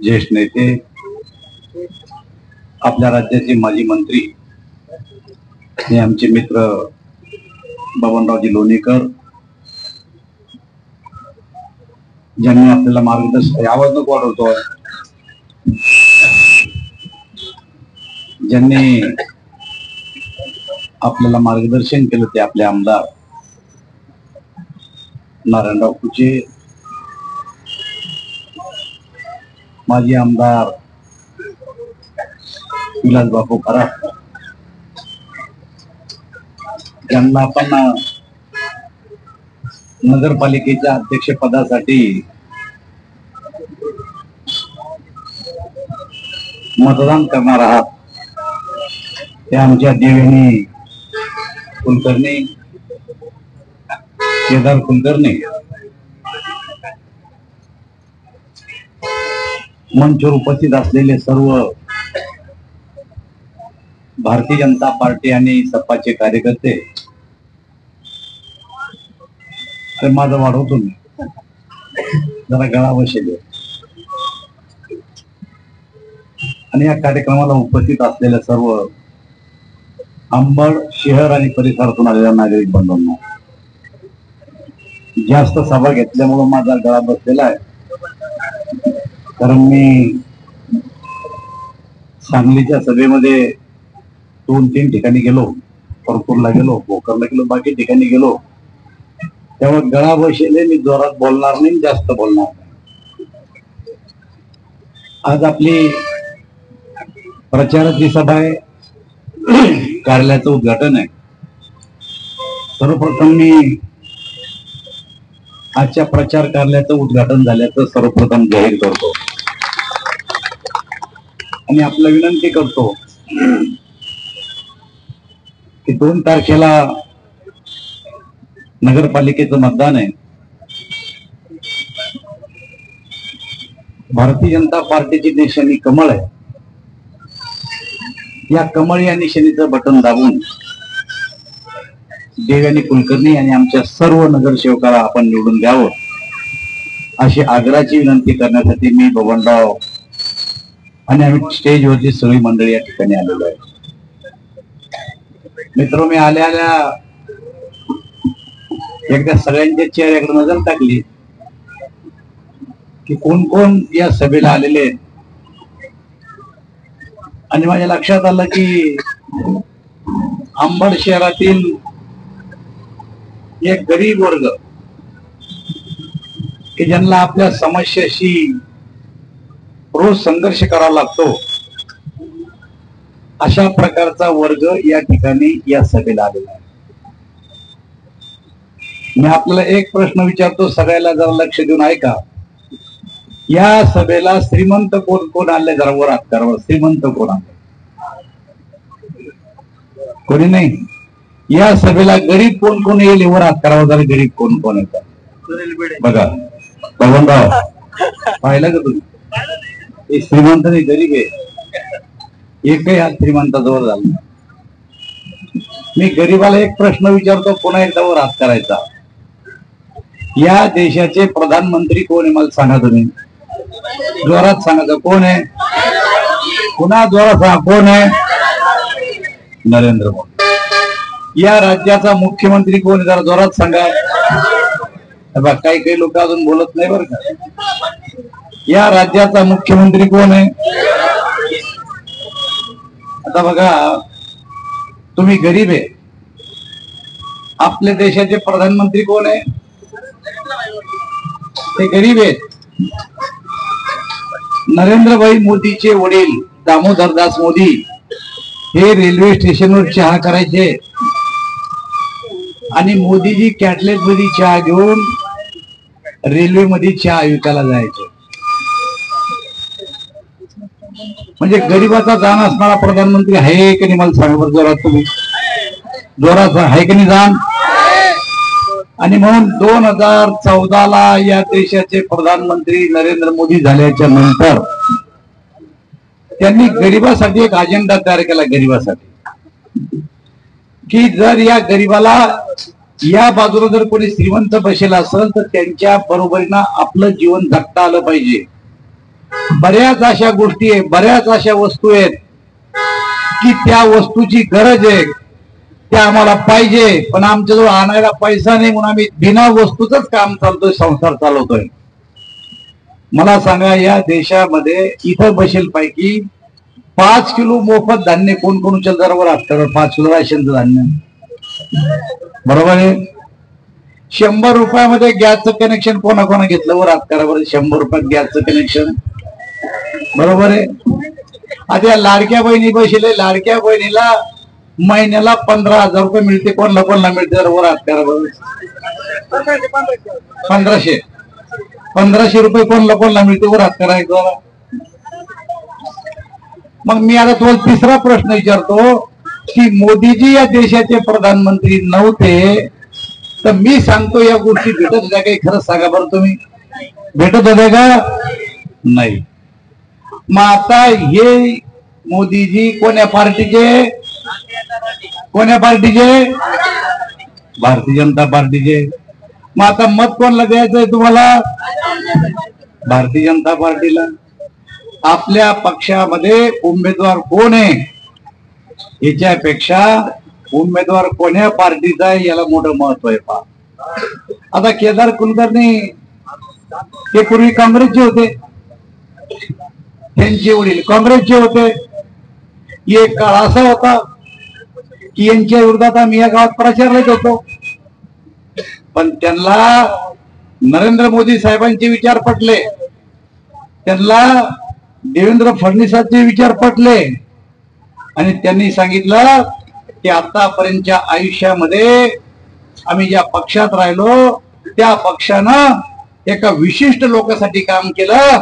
ज्येष्ठ नेते, आपल्या राज्याचे माजी मंत्री आणि आमचे मित्र बबनरावजी लोणीकर, ज्यांनी आपल्याला मार्गदर्शन, आवाज नको वाढवतो, ज्यांनी आपल्याला मार्गदर्शन केलं ते आपले आमदार नारायणराव कुचे, माजी आमदार विलास बापू खरात, ज्यांना आपण नगरपालिकेच्या अध्यक्षपदासाठी मतदान करणार आहात, ते आमच्या देवेनी कुलकर्णी, केदार कुलकर्णी, मंचवर उपस्थित असलेले सर्व भारतीय जनता पार्टी आणि सपाचे कार्यकर्ते, माझं वाढवतो मी जरा गळा बसेल, आणि या कार्यक्रमाला उपस्थित असलेल्या सर्व अंबड शहर आणि परिसरातून आलेल्या नागरिक बंधूंना, जास्त सभा घेतल्यामुळे माझा गळा बसलेला आहे, कारण मी सांगलीच्या सभेमध्ये 2-3 ठिकाणी गेलो, परतूरला गेलो, भोकरला गेलो, बाकी ठिकाणी गेलो, त्यामुळे गळा बसेले, मी जोरात बोलणार नाही, जास्त बोलणार नाही. आज आपली प्रचाराची सभा आहे, कार्यालयाचं उद्घाटन आहे. सर्वप्रथम मी आजच्या प्रचार कार्यालयाचं उद्घाटन झाल्याचं सर्वप्रथम जाहीर करतो आणि आपला विनंती करतो की 2 तारखेला नगरपालिकेचं मतदान आहे. भारतीय जनता पार्टीची निशाणी कमळ आहे. या कमळ या निशाणीचं बटन दाबून देवयानी कुलकर्णी आणि आमच्या सर्व नगरसेवकाला आपण निवडून द्यावं अशी आग्रहाची विनंती करण्यासाठी मी बबनराव आणि आम्ही स्टेजवरची सगळी मंडळी या ठिकाणी आलेलो आहे. मित्र, मी आल्या एकदा सगळ्यांच्या चेहऱ्याकडे नजर टाकली की कोण कोण या सभेला आलेले आहेत, आणि माझ्या लक्षात आलं की अंबड शहरातील एक गरीब वर्ग की ज्यांना आपल्या समस्याशी रोज संघर्ष करावा लागतो, अशा प्रकारचा वर्ग या ठिकाणी या सभेला आलेला आहे. मी आपल्याला एक प्रश्न विचारतो, सगळ्याला जरा लक्ष देऊन ऐका. या सभेला श्रीमंत कोण कोण आले? जरा वर हात करा. श्रीमंत कोण आले? कोणी नाही. या सभेला गरीब कोण कोण येईल? वर हात करावा. जरा गरीब कोण कोण येतात बघा. बबनराव पाहिलं का तुम्ही? श्रीमंत नाही, गरीब आहे. एकही हात श्रीमंताजवळ झाला. मी गरीबाला एक प्रश्न विचारतो, पुन्हा एकदा वर हात करायचा. या देशाचे प्रधानमंत्री कोण आहे? मला सांगा तुम्ही. जोरात सांगायचं. कोण आहे? पुन्हा जोरात सांगा. कोण आहे? नरेंद्र मोदी. या राज्याचा मुख्यमंत्री कोण आहे? जरा जोरात सांगा. काही काही लोक अजून बोलत नाही बरं का. या राज्याचा मुख्यमंत्री कोण आहे? आता बघा, तुम्ही गरीब आहे. आपल्या देशाचे प्रधानमंत्री कोण आहे? ते गरीब आहेत. नरेंद्रभाई मोदीचे वडील दामोदरदास मोदी हे रेल्वे स्टेशनवर चहा करायचे, आणि मोदीजी कॅटलेट मध्ये चहा घेऊन रेल्वे मध्ये चहा विकायला जायचे. म्हणजे गरीबाचा जाण असणारा प्रधानमंत्री आहे की नाही? मला सांगा बरं जोरात. तुम्ही जोरात आहे की नाही जाण? आणि म्हणून 2014ला या देशाचे प्रधानमंत्री नरेंद्र मोदी झाल्याच्या नंतर त्यांनी गरिबासाठी एक अजेंडा तयार केला. गरिबासाठी की जर या गरिबाला या बाजूला जर कोणी श्रीमंत बसेल असेल तर त्यांच्या बरोबरीनं आपलं जीवन जगता आलं पाहिजे. बऱ्याच अशा गोष्टी आहेत, बऱ्याच अशा वस्तू आहेत की त्या वस्तूची गरज आहे, त्या आम्हाला पाहिजे, पण आमच्याजवळ आणायला पैसा नाही म्हणून आम्ही बिना वस्तूच काम चालतोय, संसार चालवतोय. मला सांगा, या देशामध्ये इथं बसेल पैकी 5 किलो मोफत धान्य कोण कोण उचलदारावर असतं? 5 किलो राशनचं धान्य, बरोबर आहे. 100 रुपयामध्ये गॅसचं कनेक्शन कोणा घेतलं वर हात करा बरं. 100 रुपयात गॅसचं कनेक्शन, बरोबर आहे. आता लाडक्या बहिणी बसले, लाडक्या बहिणीला महिन्याला 15,000 रुपये मिळते, कोणाला मिळते वर हात करा बरं. 1500 रुपये कोणाला मिळते वर हात करा. मग मी आता तुम्हाला तिसरा प्रश्न विचारतो की मोदीजी या देशाचे प्रधानमंत्री नव्हते तर मी सांगतो या गोष्टी भेटत होत्या काही? खरंच सांगा बरं, तुम्ही भेटत होत्या का? नाही. मग आता हे मोदीजी कोण्या पार्टीचे? कोण्या पार्टीचे? भारतीय जनता पार्टीचे. मग आता मत कोणाला द्यायचंय तुम्हाला? भारतीय जनता पार्टीला. आपल्या पक्षामध्ये उमेदवार कोण आहे याच्यापेक्षा उमेदवार कोण्या पार्टीचा आहे याला मोठं महत्व आहे. पहा, आता केदार कुलकर्णी ते पूर्वी काँग्रेसचे होते, त्यांचे वडील काँग्रेसचे होते. एक काळ असा होता की यांच्या विरोधात आम्ही या गावात प्रचारला होतो, पण त्यांना नरेंद्र मोदी साहेबांचे विचार पटले, त्यांना देवेंद्र फडणवीसांचे विचार पटले आणि त्यांनी सांगितलं की आतापर्यंतच्या आयुष्यामध्ये आम्ही ज्या पक्षात राहिलो त्या पक्षानं एका विशिष्ट लोकांसाठी काम केलं,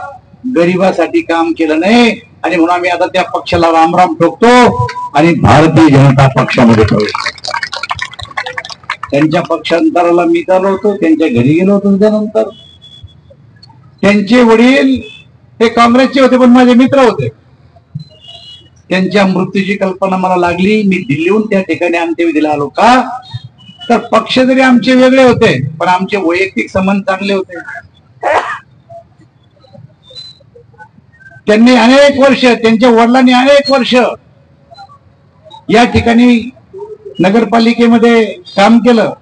गरिबासाठी काम केलं नाही, आणि म्हणून आम्ही आता त्या पक्षाला रामराम ठोकतो आणि भारतीय जनता पक्षामध्ये प्रवेश. त्यांच्या पक्षांतराला मी चालू होतो, त्यांच्या घरी गेलो होतो. त्यानंतर त्यांचे वडील हे काँग्रेसचे होते पण माझे मित्र होते. त्यांच्या मृत्यूची कल्पना मला लागली. मी दिल्लीहून त्या ठिकाणी अंत्यविधीला आलो. का तर पक्ष जरी आमचे वेगळे होते पण आमचे वैयक्तिक संबंध चांगले होते. त्यांनी अनेक वर्ष, त्यांच्या वडिलांनी अनेक वर्ष या ठिकाणी नगरपालिकेमध्ये काम केलं,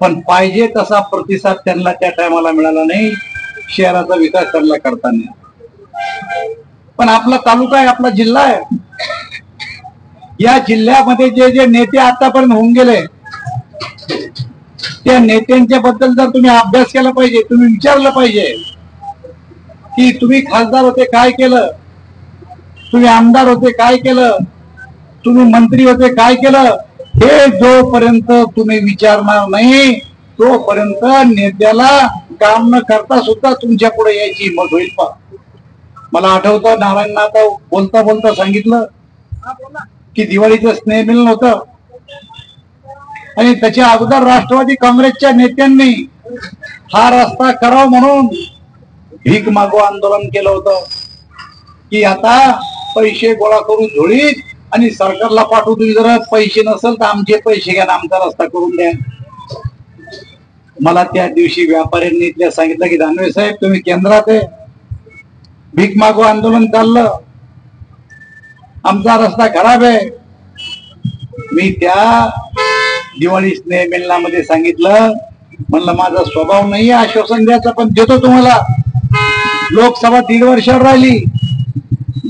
पण पाहिजे तसा प्रतिसाद त्यांना त्या टायमाला मिळाला नाही. शहराचा विकास त्यांना करताना, पण आपला तालुका आहे, आपला जिल्हा आहे, या जिल्ह्यामध्ये जे जे नेते आतापर्यंत होऊन गेले त्या नेत्यांच्या बद्दल जर तुम्ही अभ्यास केला पाहिजे, तुम्ही विचारलं पाहिजे की तुम्ही खासदार होते काय केलं, तुम्ही आमदार होते काय केलं, तुम्ही मंत्री होते काय केलं, हे जोपर्यंत तुम्ही विचारणार नाही तोपर्यंत नेत्याला काम न करता सुद्धा तुमच्या पुढे यायची हिंमत होईल. पा मला आठवतं नारायणना आता बोलता बोलता सांगितलं की दिवाळीचं स्नेह मिलन होतं आणि त्याच्या अगोदर राष्ट्रवादी काँग्रेसच्या नेत्यांनी हा रस्ता करावा म्हणून भीक मागो आंदोलन केलं होतं की आता पैसे गोळा करून झोळीत आणि सरकारला पाठवू, तुम्ही जर पैसे नसेल तर आमचे पैसे घ्या, आमचा रस्ता करून द्या. मला त्या दिवशी व्यापाऱ्यांनी इथल्या सांगितलं की दानवे साहेब तुम्ही केंद्रात आहे, भीक मागो आंदोलन चाललं, आमचा रस्ता खराब आहे. मी त्या दिवाळी स्नेह मिलनामध्ये सांगितलं, म्हणलं माझा स्वभाव नाही आश्वासन द्यायचं, पण देतो तुम्हाला. लोकसभा 3 वर्षावर राहिली,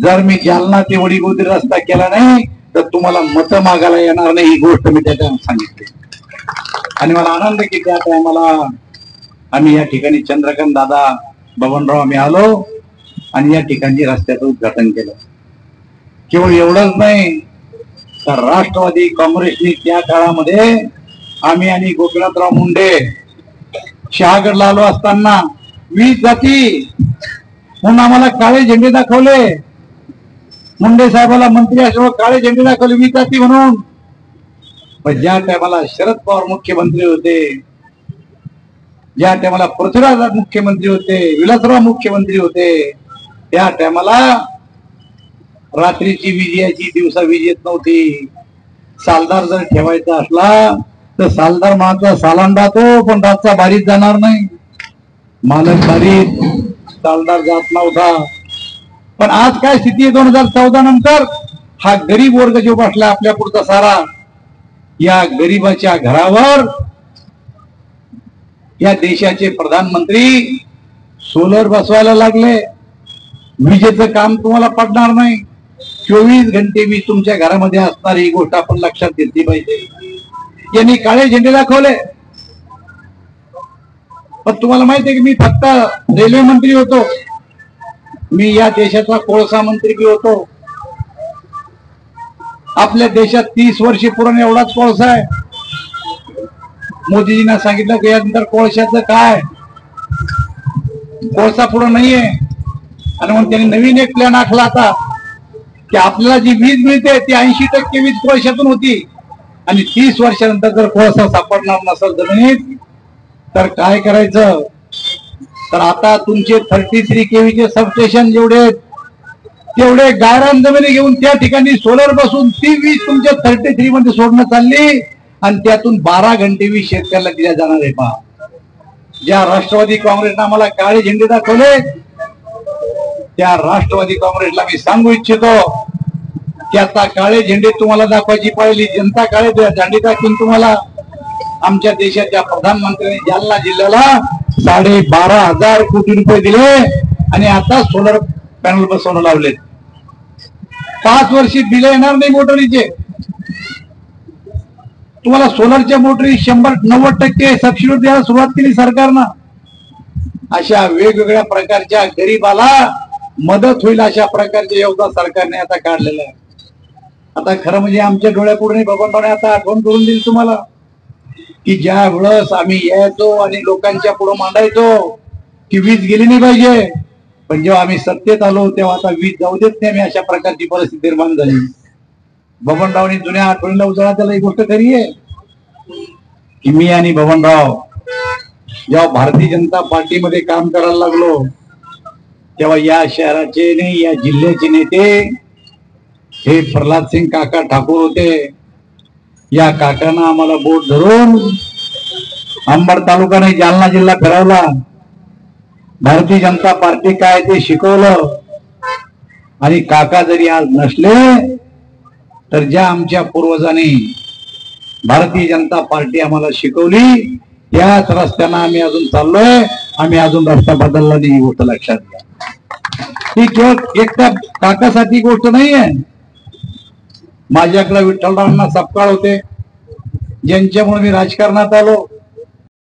जर मी जालना ते वडीगोद्री रस्ता केला नाही तर तुम्हाला मतं मागायला येणार नाही, ही गोष्ट मी त्या टाइम सांगितली. आणि मला आनंद की त्या टायमाला आम्ही या ठिकाणी चंद्रकांत दादा, बबनराव आम्ही आलो आणि या ठिकाणी रस्त्याचं उद्घाटन केलं. केवळ एवढंच नाही तर राष्ट्रवादी काँग्रेसने त्या काळामध्ये आम्ही आणि गोपीनाथराव मुंडे शहागडला आलो असताना 20 जाती म्हणून आम्हाला काळे झेंडे दाखवले. मुंडे साहेबाला मंत्री असल्यामुळे काळे झेंडे दाखवले 20 जाती म्हणून. पण ज्या टायमाला शरद पवार मुख्यमंत्री होते, ज्या टायमाला पृथ्वीराज मुख्यमंत्री होते, विलासराव मुख्यमंत्री होते, त्या टायमाला रात्रीची वीज यायची, दिवसा वीज येत नव्हती. सालदार जर ठेवायचा असला तर सालदार माझा सालांडा तो, पण रातचा बारीत जाणार नाही. मालक बारीत चालणार जात नव्हता. पण आज काय स्थिती आहे 2014 नंतर? हा गरीब वर्ग जो बसला आपल्या पुढचा सारा, या गरीबाच्या घरावर या देशाचे प्रधानमंत्री सोलर बसवायला लागले. विजेचं काम तुम्हाला पडणार नाही, 24 घंटे वीज तुमच्या घरामध्ये असणार, ही गोष्ट आपण लक्षात घेतली पाहिजे. यांनी काळे झेंडे दाखवले. पण तुम्हाला माहिती आहे की मी फक्त रेल्वे मंत्री होतो, मी या देशाचा कोळसा मंत्री बी होतो. आपल्या देशात 30 वर्षे पूर्ण एवढाच कोळसा आहे. मोदीजींना सांगितलं की यानंतर कोळशाचं काय, कोळसा पुढे नाहीये. आणि म्हणून त्यांनी नवीन एक प्लॅन आखला आता की आपल्याला जी वीज मिळते ती 80% वीज कोळशातून होती. आणि 30 वर्षानंतर जर कोळसा सापडणार नसेल जमिनीत तर काय करायचं? तर आता तुमचे 33 kV सबस्टेशन जेवढे तेवढे गायरान जमिनी घेऊन त्या ठिकाणी सोलर बसून ती वीज तुमच्या 33 मध्ये सोडणं चालली. आणि त्यातून 12 घंटे वीज शेतकऱ्याला दिल्या जाणार आहे. पहा, ज्या राष्ट्रवादी काँग्रेसनं आम्हाला काळे झेंडे दाखवले, त्या राष्ट्रवादी काँग्रेसला मी सांगू इच्छितो की आता काळे झेंडे तुम्हाला दाखवायची पाहिली जनता काळे झेंडे दाखवून तुम्हाला आमच्या देशाच्या प्रधानमंत्र्यांनी जालना जिल्ह्याला 12,500 कोटी रुपये दिले आणि आता सोलर पॅनल बसवून लावले. 5 वर्षी बिल येणार नाही मोटरीचे. तुम्हाला सोलरच्या मोटरी 100-90% सबसिडी द्यायला सुरुवात केली सरकारनं. अशा वेगवेगळ्या प्रकारच्या गरीबाला मदत होईल अशा प्रकारचे योजना सरकारने आता काढलेलं आहे. आता खरं म्हणजे आमच्या डोळ्यापुढे बबनरावने आता आठवण करून दिली तुम्हाला की ज्या वेळेस आम्ही यायचो आणि लोकांच्या पुढे मांडायचो की वीज गेली नाही पाहिजे, पण जेव्हा आम्ही सत्तेत आलो तेव्हा आता वीज जाऊ देत नाही, अशा प्रकारची परिस्थिती निर्माण झाली. बबनरावनी जुन्या आठवणीला उजाळा त्याला ही गोष्ट खरी आहे की मी आणि बबनराव जेव्हा भारतीय जनता पार्टीमध्ये काम करायला लागलो तेव्हा या शहराचे नाही या जिल्ह्याचे नेते हे प्रल्हाद सिंग काका ठाकूर होते. या काकांना आम्हाला बोट धरून अंबड तालुका नाही जालना जिल्हा फिरवला. भारतीय जनता पार्टी काय ते शिकवलं. आणि काका जरी आज नसले तर ज्या आमच्या पूर्वजांनी भारतीय जनता पार्टी आम्हाला शिकवली त्याच रस्त्यानं आम्ही अजून चाललोय. आम्ही अजून रस्ता बदलला नाही, ही गोष्ट लक्षात घ्या. ही केवळ एक त्या काकासाठी गोष्ट नाहीये. माझ्याकडे विठ्ठलरावांना सपकाळ होते ज्यांच्यामुळे मी राजकारणात आलो.